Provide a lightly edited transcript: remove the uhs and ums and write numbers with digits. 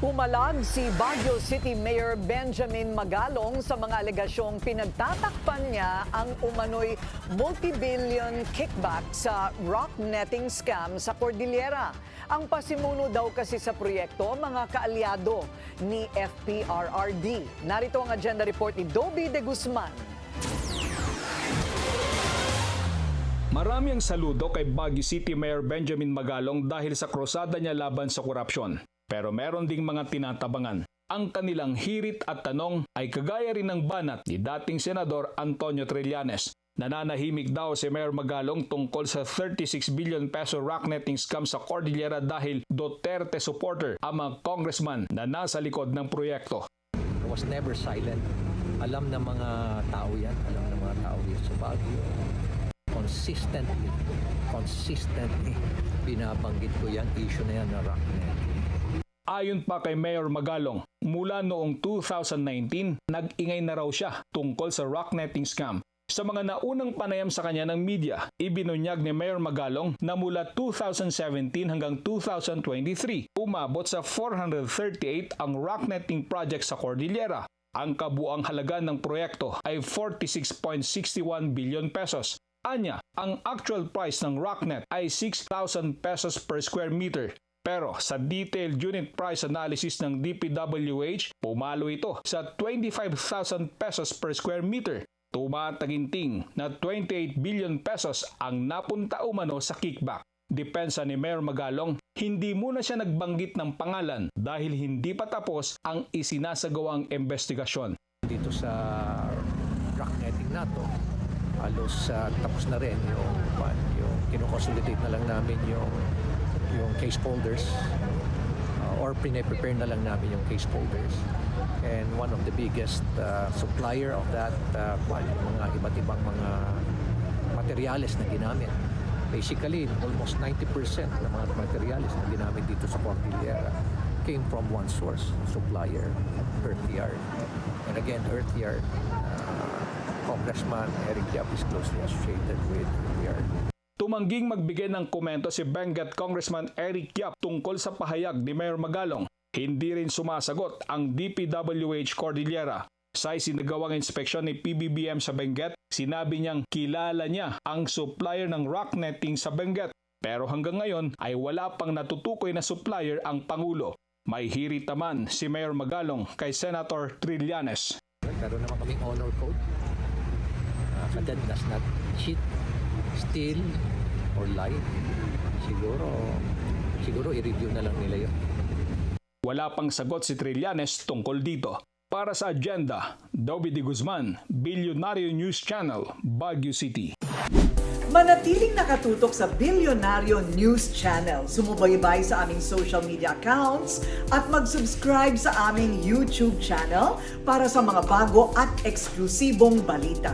Pumalag si Baguio City Mayor Benjamin Magalong sa mga alegasyong pinagtatakpan niya ang umano'y multi-billion kickback sa rock netting scam sa Cordillera. Ang pasimuno daw kasi sa proyekto, mga kaalyado ni FPRRD. Narito ang agenda report ni Dobby de Guzman. Marami ang saludo kay Baguio City Mayor Benjamin Magalong dahil sa krusada niya laban sa korupsyon. Pero meron ding mga tinatabangan. Ang kanilang hirit at tanong ay kagaya rin ng banat ni dating Senador Antonio Trillanes. Nananahimik daw si Mayor Magalong tungkol sa 36 billion peso rock netting scam sa Cordillera dahil Duterte supporter ang mga congressman na nasa likod ng proyekto. I was never silent. Alam ng mga tao yan. Alam ng mga tao yan sa Baguio. Consistently, binabanggit ko yan, issue na yan na rock netting. Ayon pa kay Mayor Magalong, mula noong 2019, nag-ingay na raw siya tungkol sa rock netting scam. Sa mga naunang panayam sa kanya ng media, ibinunyag ni Mayor Magalong na mula 2017 hanggang 2023, umabot sa 438 ang rock netting project sa Cordillera. Ang kabuang halaga ng proyekto ay 46.61 billion pesos. Anya, ang actual price ng rocknet ay 6,000 pesos per square meter. Pero sa detailed unit price analysis ng DPWH, pumalo ito sa 25,000 pesos per square meter. Tumataginting na 28 billion pesos ang napunta umano sa kickback. Depensa ni Mayor Magalong, hindi muna siya nagbanggit ng pangalan dahil hindi pa tapos ang isinasagawang investigasyon. Dito sa rock netting na to, halos tapos na rin yung kinoconsolidate na lang namin yung case folders or prepare na lang namin yung case folders. And one of the biggest supplier of that mga iba't ibang mga materyales na ginamit. Basically, almost 90% ng mga materyales na ginamit dito sa Cordillera came from one source, supplier, Earthyard. And again, Earthyard, Congressman Eric Yap is closely associated with Earthyard. Tumangging magbigay ng komento si Benguet Congressman Eric Yap tungkol sa pahayag ni Mayor Magalong. Hindi rin sumasagot ang DPWH Cordillera. Sa isinagawang inspeksyon ni PBBM sa Benguet, sinabi niyang kilala niya ang supplier ng rock netting sa Benguet. Pero hanggang ngayon ay wala pang natutukoy na supplier ang Pangulo. May hirit naman si Mayor Magalong kay Senator Trillanes. Meron naman kaming honor code. That does not cheat, steal, or lie. Siguro i-review na lang nila yun. Wala pang sagot si Trillanes tungkol dito. Para sa agenda, Dobby de Guzman, Bilyonaryo News Channel, Baguio City. Manatiling nakatutok sa Bilyonaryo News Channel. Sumubaybay sa aming social media accounts at mag-subscribe sa aming YouTube channel para sa mga bago at eksklusibong balita.